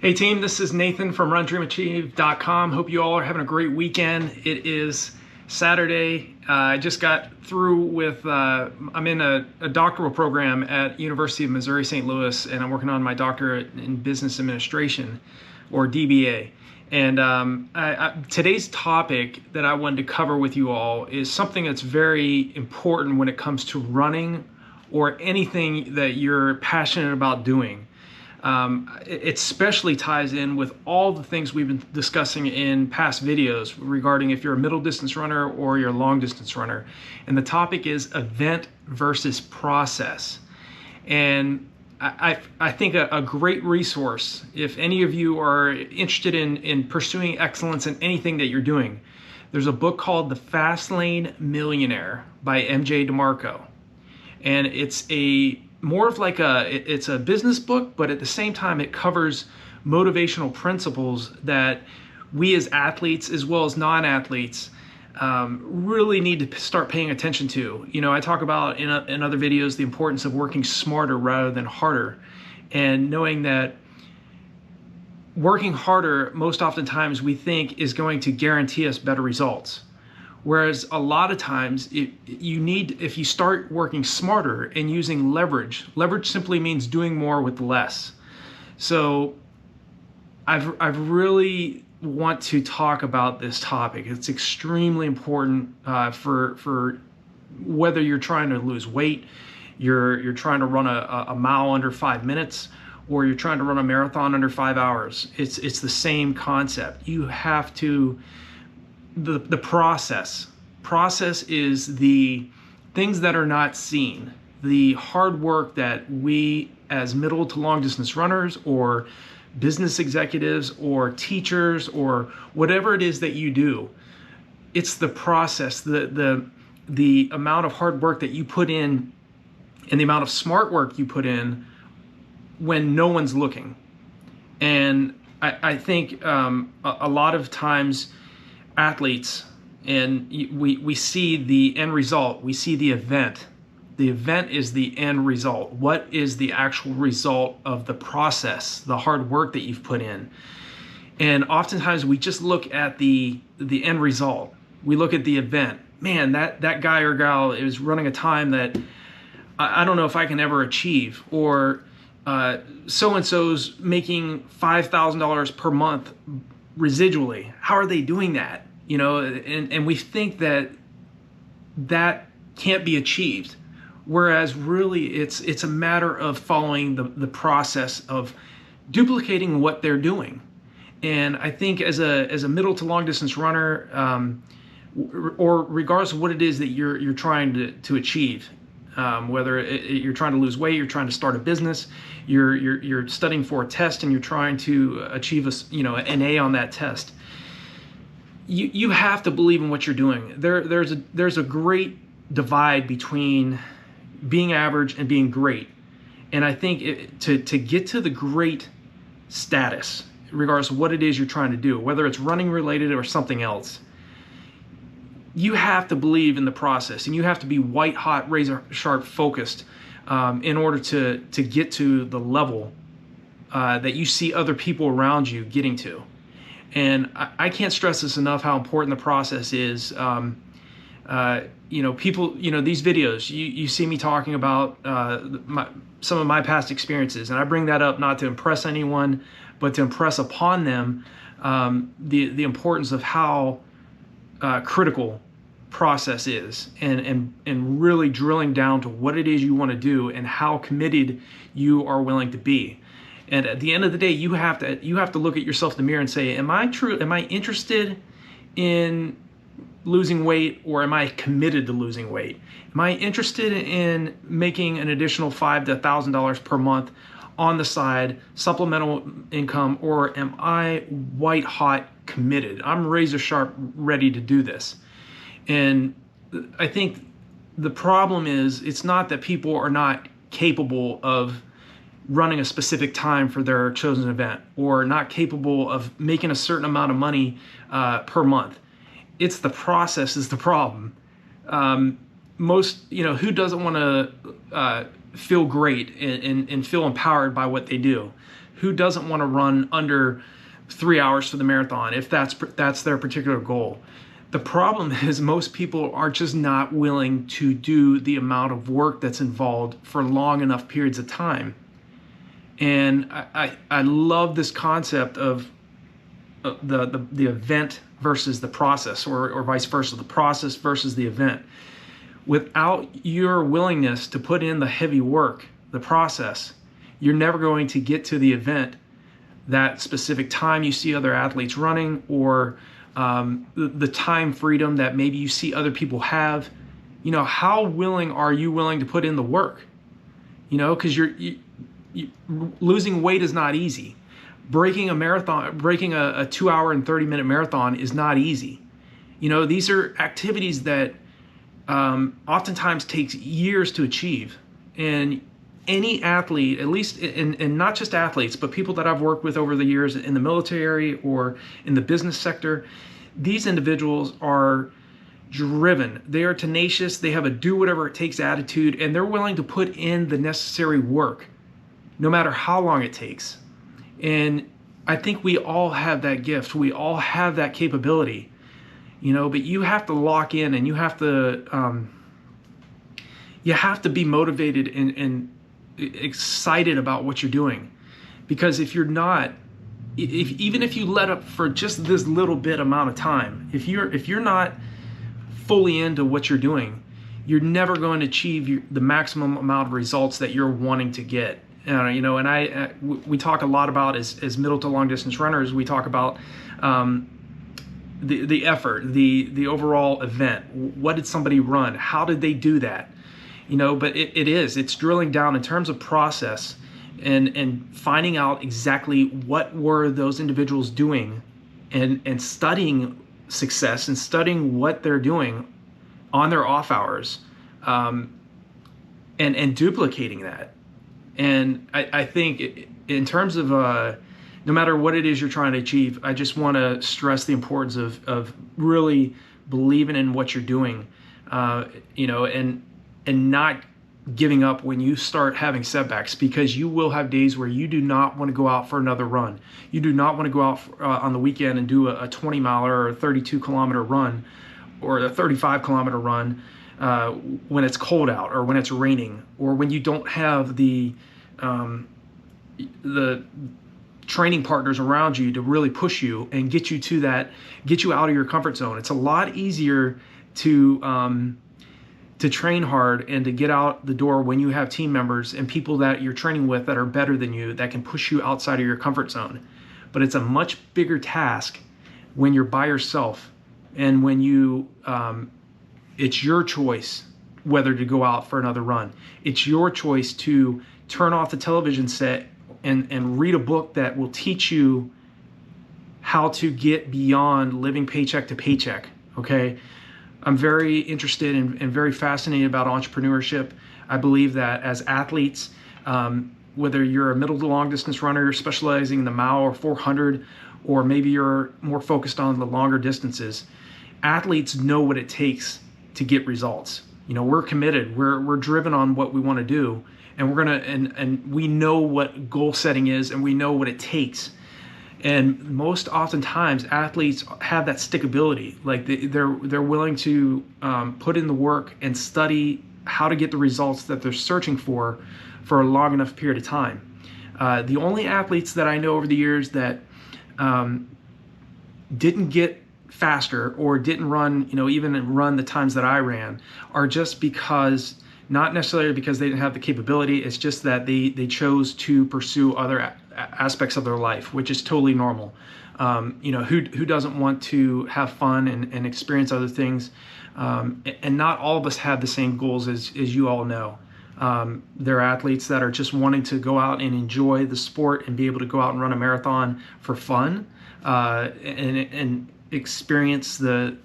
Hey team, this is Nathan from RunDreamAchieve.com. Hope you all are having a great weekend. It is Saturday. I just got through with, I'm in a doctoral program at University of Missouri St. Louis, and I'm working on my doctorate in business administration, or DBA. And today's topic that I wanted to cover with you all is something that's very important when it comes to running or anything that you're passionate about doing. It especially ties in with all the things we've been discussing in past videos regarding if you're a middle distance runner or you're a long distance runner. And the topic is event versus process. And I think a great resource, if any of you are interested in pursuing excellence in anything that you're doing, there's a book called The Fastlane Millionaire by DeMarco. And it's more of like it's a business book, but at the same time it covers motivational principles that we as athletes as well as non-athletes really need to start paying attention to. You know, I talk about in other videos the importance of working smarter rather than harder, and knowing that working harder most oftentimes we think is going to guarantee us better results. Whereas a lot of times, if you start working smarter and using leverage simply means doing more with less. So I've really want to talk about this topic. It's extremely important for whether you're trying to lose weight, you're trying to run a mile under 5 minutes, or you're trying to run a marathon under 5 hours. It's the same concept. You have to. The process is the things that are not seen, the hard work that we as middle to long distance runners or business executives or teachers or whatever it is that you do. It's the process, the amount of hard work that you put in and the amount of smart work you put in when no one's looking. And I think a lot of times athletes, and we see the end result, we see the event. The event is the end result. What is the actual result of the process, the hard work that you've put in? And oftentimes we just look at the end result. We look at the event. Man, that guy or gal is running a time that I don't know if I can ever achieve, or so-and-so's making $5,000 per month residually. How are they doing that? You know, and we think that can't be achieved, whereas really it's a matter of following the process of duplicating what they're doing. And I think as a middle to long distance runner, or regardless of what it is that you're trying to achieve, whether you're trying to lose weight, you're trying to start a business, you're studying for a test, and you're trying to achieve an A on that test. You have to believe in what you're doing. There's a great divide between being average and being great. And I think to get to the great status, regardless of what it is you're trying to do, whether it's running related or something else, you have to believe in the process, and you have to be white hot, razor sharp focused in order to get to the level that you see other people around you getting to. And I can't stress this enough, how important the process is. People, these videos, you see me talking about some of my past experiences, and I bring that up not to impress anyone, but to impress upon them the importance of how critical process is, and really drilling down to what it is you want to do and how committed you are willing to be. And at the end of the day, you have to look at yourself in the mirror and say, am I interested in losing weight, or am I committed to losing weight? Am I interested in making an additional $5,000 to $1,000 per month on the side, supplemental income, or am I white hot committed? I'm razor sharp ready to do this. And I think the problem is, it's not that people are not capable of running a specific time for their chosen event, or not capable of making a certain amount of money per month. It's the process is the problem. Who doesn't want to feel great and feel empowered by what they do? Who doesn't want to run under 3 hours for the marathon if that's their particular goal? The problem is most people are just not willing to do the amount of work that's involved for long enough periods of time. And I love this concept of the event versus the process, or vice versa, the process versus the event. Without your willingness to put in the heavy work, the process, you're never going to get to the event that specific time you see other athletes running, or the time freedom that maybe you see other people have. You know, how willing are you willing to put in the work? You know, because losing weight is not easy. Breaking a marathon, breaking a 2 hour and 30-minute marathon is not easy. You know, these are activities that oftentimes takes years to achieve. And any athlete, at least, and not just athletes, but people that I've worked with over the years in the military or in the business sector, these individuals are driven. They are tenacious. They have a do whatever it takes attitude, and they're willing to put in the necessary work, no matter how long it takes. And I think we all have that gift. We all have that capability, you know, but you have to lock in, and you have to be motivated and excited about what you're doing. Because if you're not, even if you let up for just this little bit amount of time, if you're not fully into what you're doing, you're never going to achieve the maximum amount of results that you're wanting to get. You know, and we talk a lot about, as middle to long distance runners, we talk about the effort, the overall event. What did somebody run? How did they do that? You know, but it's drilling down in terms of process and finding out exactly what were those individuals doing, and studying success and studying what they're doing on their off hours, and duplicating that. And I think in terms of no matter what it is you're trying to achieve, I just want to stress the importance of really believing in what you're doing, you know, and not giving up when you start having setbacks, because you will have days where you do not want to go out for another run. You do not want to go out on the weekend and do a 20-miler or a 32-kilometer run or a 35-kilometer run when it's cold out, or when it's raining, or when you don't have the training partners around you to really push you and get you out of your comfort zone. It's a lot easier to train hard and to get out the door when you have team members and people that you're training with that are better than you, that can push you outside of your comfort zone. But it's a much bigger task when you're by yourself, and when you it's your choice whether to go out for another run. It's your choice to turn off the television set and read a book that will teach you how to get beyond living paycheck to paycheck, okay? I'm very interested and very fascinated about entrepreneurship. I believe that as athletes, whether you're a middle to long distance runner specializing in the mile or 400, or maybe you're more focused on the longer distances, athletes know what it takes to get results. You know, we're committed, we're driven on what we want to do, and and we know what goal setting is, and we know what it takes. And most oftentimes athletes have that stickability. Like they're willing to put in the work and study how to get the results that they're searching for a long enough period of time. The only athletes that I know over the years that didn't get faster or didn't run, you know, even run the times that I ran, are just because, not necessarily because they didn't have the capability, it's just that they chose to pursue other aspects of their life, which is totally normal. You know, who doesn't want to have fun and experience other things? And not all of us have the same goals as you all know. There are athletes that are just wanting to go out and enjoy the sport and be able to go out and run a marathon for fun, and experience the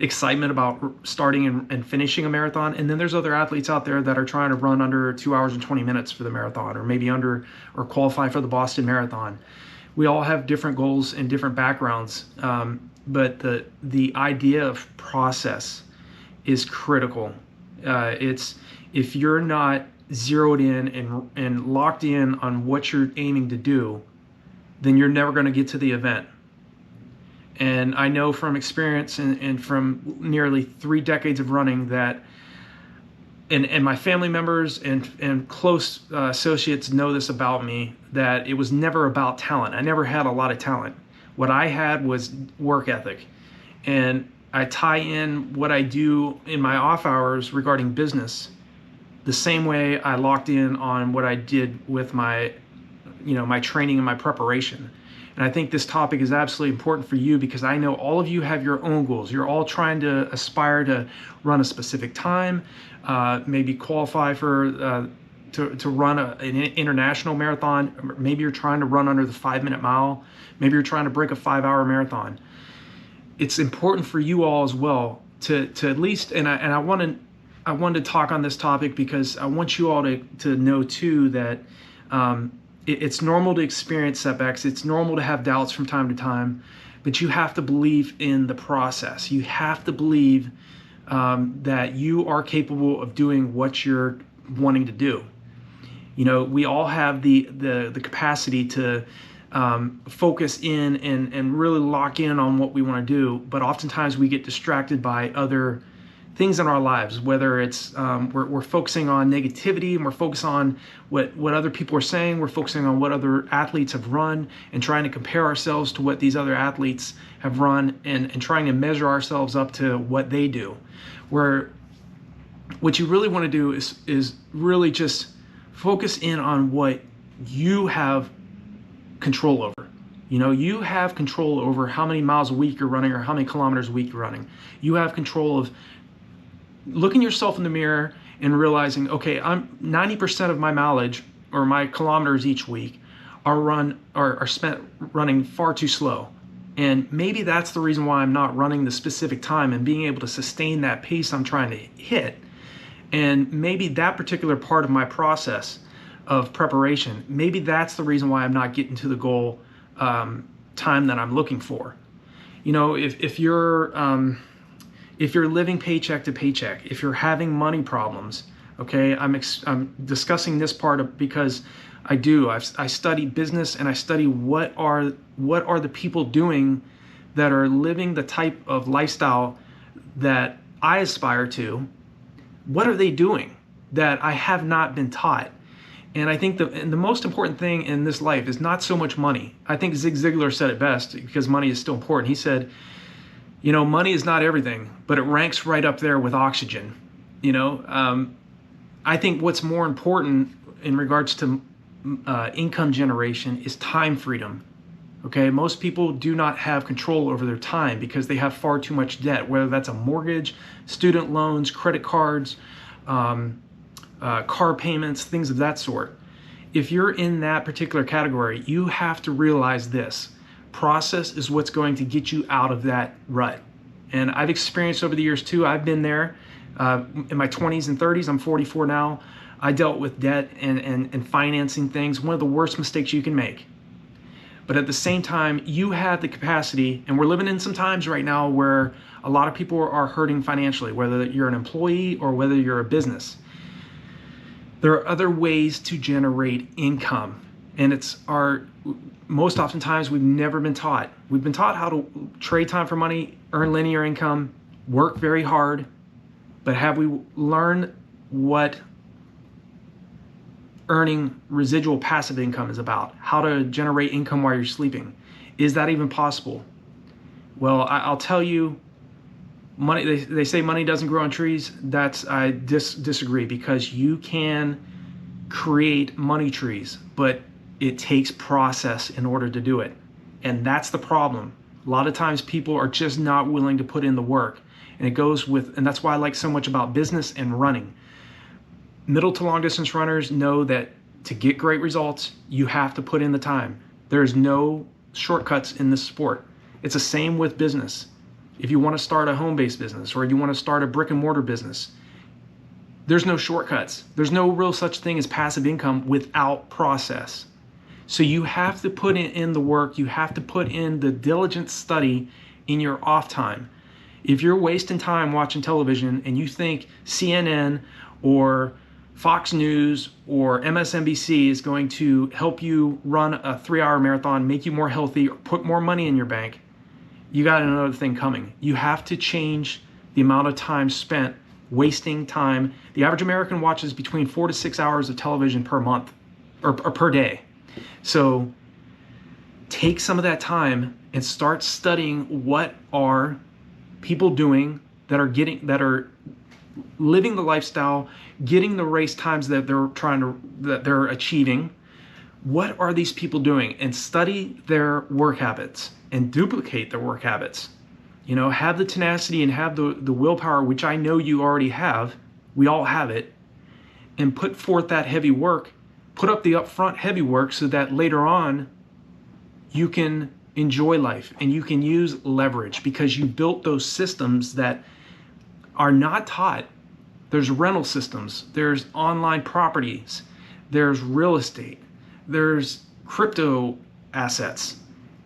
excitement about starting and finishing a marathon. And then there's other athletes out there that are trying to run under 2 hours and 20 minutes for the marathon, or maybe under, or qualify for the Boston Marathon. We all have different goals and different backgrounds, but the idea of process is critical. It's, if you're not zeroed in and locked in on what you're aiming to do, then you're never going to get to the event. And I know from experience and from nearly 3 decades of running that, and my family members and close associates know this about me, that it was never about talent. I never had a lot of talent. What I had was work ethic. And I tie in what I do in my off hours regarding business the same way I locked in on what I did with my, my training and my preparation. And I think this topic is absolutely important for you because I know all of you have your own goals. You're all trying to aspire to run a specific time, maybe qualify for to run an international marathon. Maybe you're trying to run under the 5-minute mile. Maybe you're trying to break a 5-hour marathon. It's important for you all as well to at least, and I wanted to talk on this topic because I want you all to know too that it's normal to experience setbacks. It's normal to have doubts from time to time, but you have to believe in the process. You have to believe that you are capable of doing what you're wanting to do. We all have the capacity to focus in and really lock in on what we want to do, but oftentimes we get distracted by other things in our lives, whether it's we're focusing on negativity and we're focused on what other people are saying, we're focusing on what other athletes have run and trying to compare ourselves to what these other athletes have run and trying to measure ourselves up to what they do. Where what you really want to do is really just focus in on what you have control over. You have control over how many miles a week you're running or how many kilometers a week you're running. You have control of looking yourself in the mirror and realizing, okay, I'm 90% of my mileage or my kilometers each week are spent running far too slow. And maybe that's the reason why I'm not running the specific time and being able to sustain that pace I'm trying to hit. And maybe that particular part of my process of preparation, maybe that's the reason why I'm not getting to the goal time that I'm looking for. If you're living paycheck to paycheck, if you're having money problems, okay, I'm discussing this part because I study business and I study what are the people doing that are living the type of lifestyle that I aspire to. What are they doing that I have not been taught? And I think the most important thing in this life is not so much money. I think Zig Ziglar said it best because money is still important. He said, money is not everything, but it ranks right up there with oxygen. I think what's more important in regards to income generation is time freedom. Okay, most people do not have control over their time because they have far too much debt, whether that's a mortgage, student loans, credit cards, car payments, things of that sort. If you're in that particular category, you have to realize this. Process is what's going to get you out of that rut. And I've experienced over the years too, I've been there in my 20s and 30s, I'm 44 now. I dealt with debt and financing things, one of the worst mistakes you can make. But at the same time, you have the capacity, and we're living in some times right now where a lot of people are hurting financially, whether you're an employee or whether you're a business. There are other ways to generate income, and most oftentimes we've never been taught. We've been taught how to trade time for money, earn linear income, work very hard, but have we learned what earning residual passive income is about? How to generate income while you're sleeping? Is that even possible? Well, I'll tell you, money. They say money doesn't grow on trees. I disagree, because you can create money trees, but it takes process in order to do it. And that's the problem. A lot of times people are just not willing to put in the work. And that's why I like so much about business and running. Middle to long distance runners know that to get great results, you have to put in the time. There's no shortcuts in this sport. It's the same with business. If you want to start a home-based business or you want to start a brick and mortar business, there's no shortcuts. There's no real such thing as passive income without process. So you have to put in the work. You have to put in the diligent study in your off time. If you're wasting time watching television and you think CNN or Fox News or MSNBC is going to help you run a 3-hour marathon, make you more healthy, or put more money in your bank, you got another thing coming. You have to change the amount of time spent wasting time. The average American watches between 4 to 6 hours of television per month or per day. So take some of that time and start studying what are people doing that are living the lifestyle, getting the race times that they're achieving. What are these people doing? And study their work habits and duplicate their work habits. Have the tenacity and have the willpower, which I know you already have. We all have it. And put forth that heavy work, put up the upfront heavy work so that later on you can enjoy life and you can use leverage because you built those systems that are not taught. There's rental systems, there's online properties, there's real estate, there's crypto assets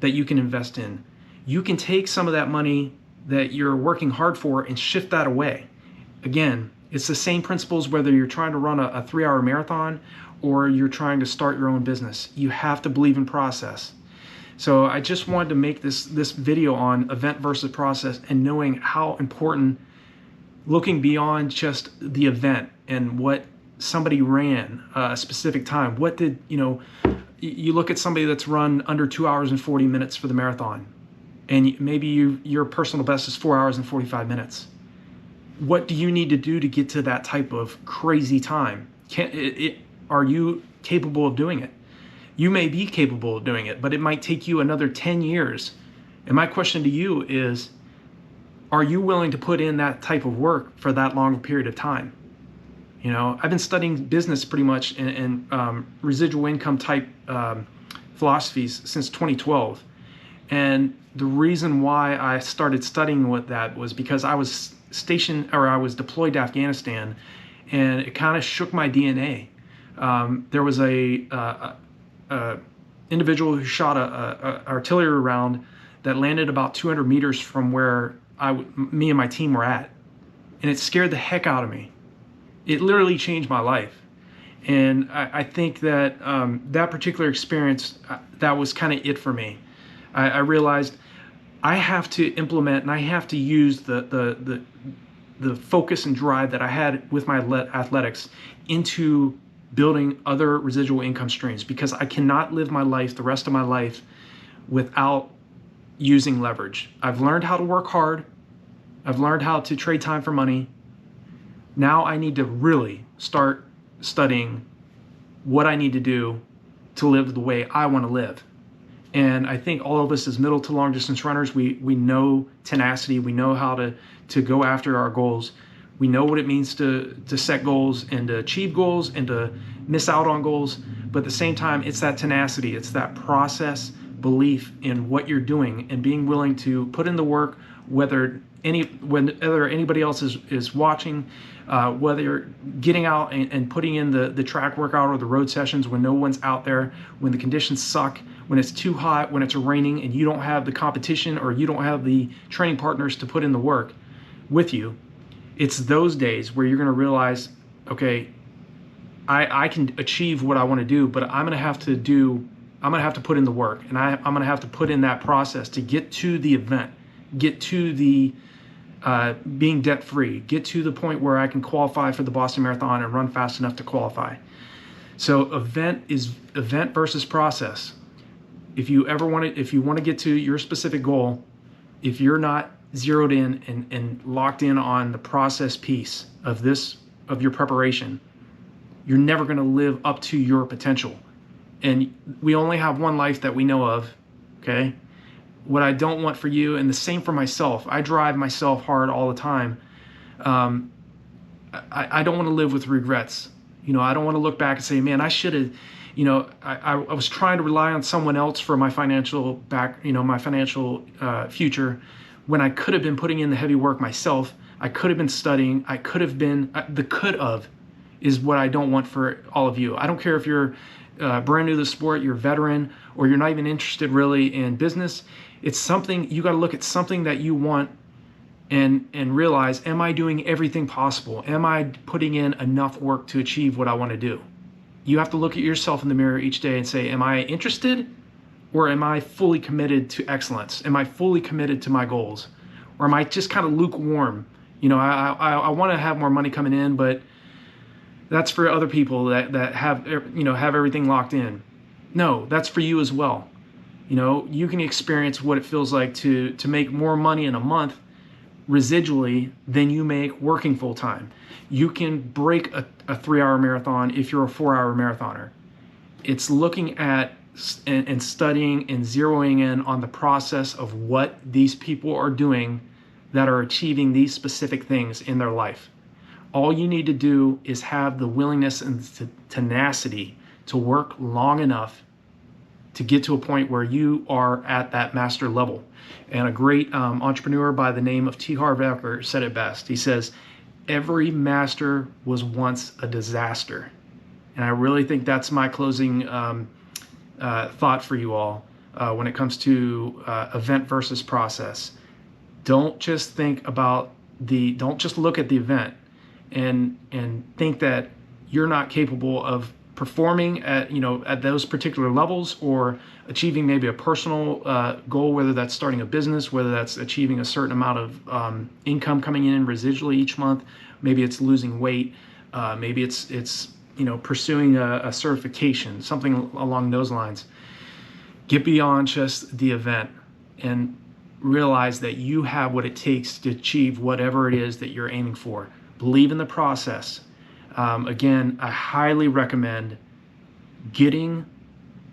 that you can invest in. You can take some of that money that you're working hard for and shift that away. Again, it's the same principles whether you're trying to run a 3-hour marathon or you're trying to start your own business. You have to believe in process. So I just wanted to make this video on event versus process and knowing how important looking beyond just the event and what somebody ran a specific time. What did, you look at somebody that's run under 2 hours and 40 minutes for the marathon, and maybe your personal best is 4 hours and 45 minutes. What do you need to do to get to that type of crazy time? Are you capable of doing it? You may be capable of doing it, but it might take you another 10 years. And my question to you is, are you willing to put in that type of work for that long period of time? I've been studying business pretty much and residual income type philosophies since 2012. And the reason why I started studying with that was because I was deployed to Afghanistan, and it kind of shook my DNA. There was a individual who shot a artillery round that landed about 200 meters from where me and my team were at, and it scared the heck out of me. It literally changed my life, and I think that that particular experience, that was kind of it for me. I realized I have to implement and I have to use the focus and drive that I had with my athletics into building other residual income streams, because I cannot live my life, the rest of my life, without using leverage. I've learned how to work hard. I've learned how to trade time for money. Now I need to really start studying what I need to do to live the way I want to live. And I think all of us as middle to long distance runners, we know tenacity. We know how to go after our goals. We know what it means to set goals and to achieve goals and to miss out on goals. But at the same time, it's that tenacity. It's that process, belief in what you're doing, and being willing to put in the work, whether anybody else is watching, whether you're getting out and putting in the track workout or the road sessions when no one's out there, when the conditions suck, when it's too hot, when it's raining and you don't have the competition or you don't have the training partners to put in the work with you. It's those days where you're going to realize, okay, I can achieve what I want to do, but I'm going to have to put in the work, and I'm going to have to put in that process to get to the event, get to the being debt free, get to the point where I can qualify for the Boston Marathon and run fast enough to qualify. So event versus process. If you want to get to your specific goal, if you're not zeroed in and locked in on the process piece of your preparation, you're never going to live up to your potential. And we only have one life that we know of, okay? What I don't want for you, and the same for myself, I drive myself hard all the time. I don't want to live with regrets. I don't want to look back and say, man, I should have, I was trying to rely on someone else for my financial future, when I could have been putting in the heavy work myself. I could have been studying. I could have been, the could have is what I don't want for all of you. I don't care if you're brand new to the sport, you're a veteran, or you're not even interested really in business. It's something, you got to look at something that you want and realize, am I doing everything possible? Am I putting in enough work to achieve what I want to do? You have to look at yourself in the mirror each day and say, am I interested, or am I fully committed to excellence? Am I fully committed to my goals? Or am I just kind of lukewarm? You know, I want to have more money coming in, but that's for other people that have, you know, have everything locked in. No, that's for you as well. You know, you can experience what it feels like to make more money in a month residually than you make working full time. You can break a 3-hour marathon if you're a 4-hour marathoner. It's looking at and studying and zeroing in on the process of what these people are doing that are achieving these specific things in their life. All you need to do is have the willingness and tenacity to work long enough to get to a point where you are at that master level. And a great entrepreneur by the name of T. Harv Eker said it best. He says, every master was once a disaster. And I really think that's my closing thought for you all when it comes to event versus process. Don't just think about don't just look at the event and think that you're not capable of performing at, you know, at those particular levels, or achieving maybe a personal goal, whether that's starting a business, whether that's achieving a certain amount of income coming in residually each month. Maybe it's losing weight. Maybe it's you know, pursuing a certification, something along those lines. Get beyond just the event and realize that you have what it takes to achieve whatever it is that you're aiming for. Believe in the process. Again, I highly recommend getting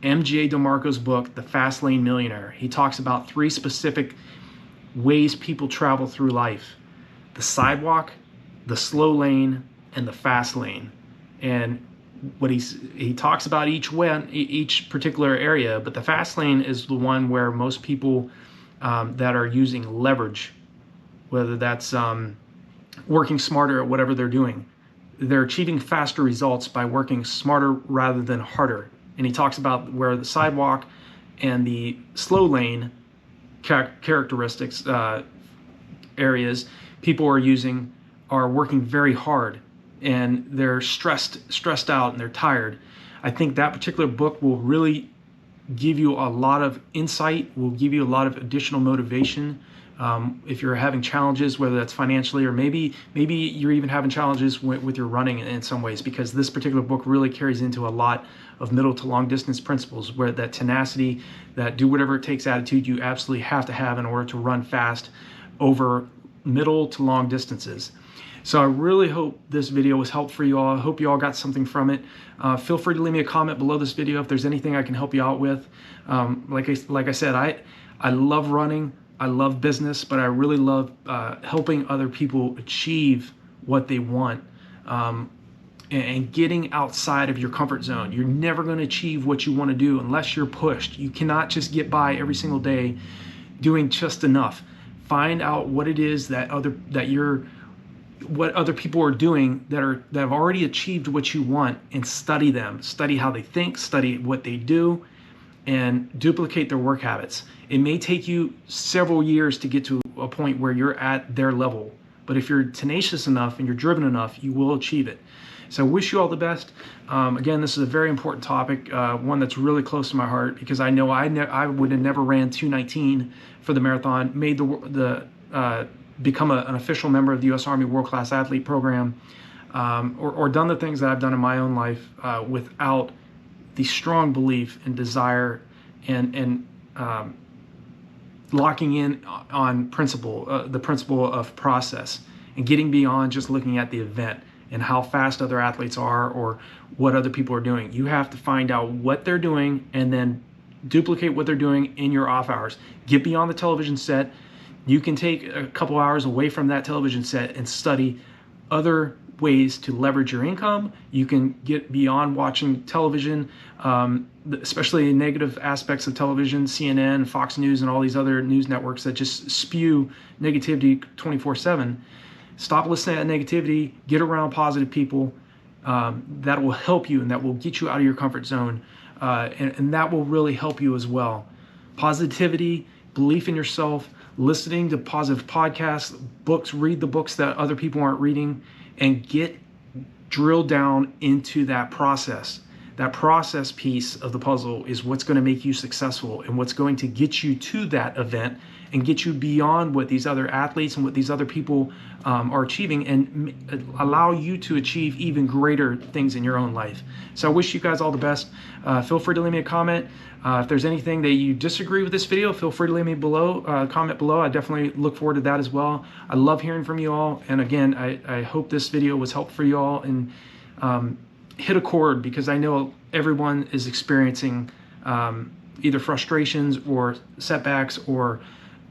DeMarco's book, The Fastlane Millionaire. He talks about 3 specific ways people travel through life: the sidewalk, the slow lane, and the fast lane. And what he talks about each particular area, but the fast lane is the one where most people that are using leverage, whether that's working smarter at whatever they're doing, they're achieving faster results by working smarter rather than harder. And he talks about where the sidewalk and the slow lane characteristics areas people are working very hard, and they're stressed out, and they're tired. I think that particular book will really give you a lot of insight, will give you a lot of additional motivation. If you're having challenges, whether that's financially, or maybe you're even having challenges with your running in some ways, because this particular book really carries into a lot of middle to long distance principles, where that tenacity, that do whatever it takes attitude you absolutely have to have in order to run fast over middle to long distances. So I really hope this video was helpful for you all. I hope you all got something from it. Feel free to leave me a comment below this video if there's anything I can help you out with. Like I said, I love running. I love business, but I really love helping other people achieve what they want, and getting outside of your comfort zone. You're never going to achieve what you want to do unless you're pushed. You cannot just get by every single day doing just enough. Find out what it is what other people are doing that have already achieved what you want, and study them. Study how they think, study what they do, and duplicate their work habits. It may take you several years to get to a point where you're at their level, but if you're tenacious enough and you're driven enough, you will achieve it. So I wish you all the best. Again, this is a very important topic, one that's really close to my heart, because I know I would have never ran 2:19 for the marathon, made become an official member of the U.S. Army World Class Athlete Program, or done the things that I've done in my own life without the strong belief and desire and locking in on the principle of process, and getting beyond just looking at the event and how fast other athletes are or what other people are doing. You have to find out what they're doing and then duplicate what they're doing in your off hours. Get beyond the television set. You can take a couple hours away from that television set and study other ways to leverage your income. You can get beyond watching television, especially negative aspects of television, CNN, Fox News, and all these other news networks that just spew negativity 24/7. Stop listening to that negativity. Get around positive people. That will help you, and that will get you out of your comfort zone, and that will really help you as well. Positivity, belief in yourself, listening to positive podcasts, books, read the books that other people aren't reading, and get drilled down into that process. That process piece of the puzzle is what's going to make you successful and what's going to get you to that event and get you beyond what these other athletes and what these other people are achieving, and allow you to achieve even greater things in your own life. So I wish you guys all the best. Feel free to leave me a comment. If there's anything that you disagree with this video, feel free to leave me comment below. I definitely look forward to that as well. I love hearing from you all. And again, I hope this video was helpful for you all, and hit a chord, because I know everyone is experiencing either frustrations or setbacks or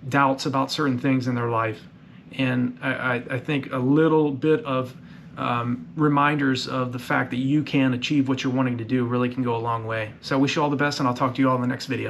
doubts about certain things in their life. And I think a little bit of reminders of the fact that you can achieve what you're wanting to do really can go a long way. So I wish you all the best, and I'll talk to you all in the next video.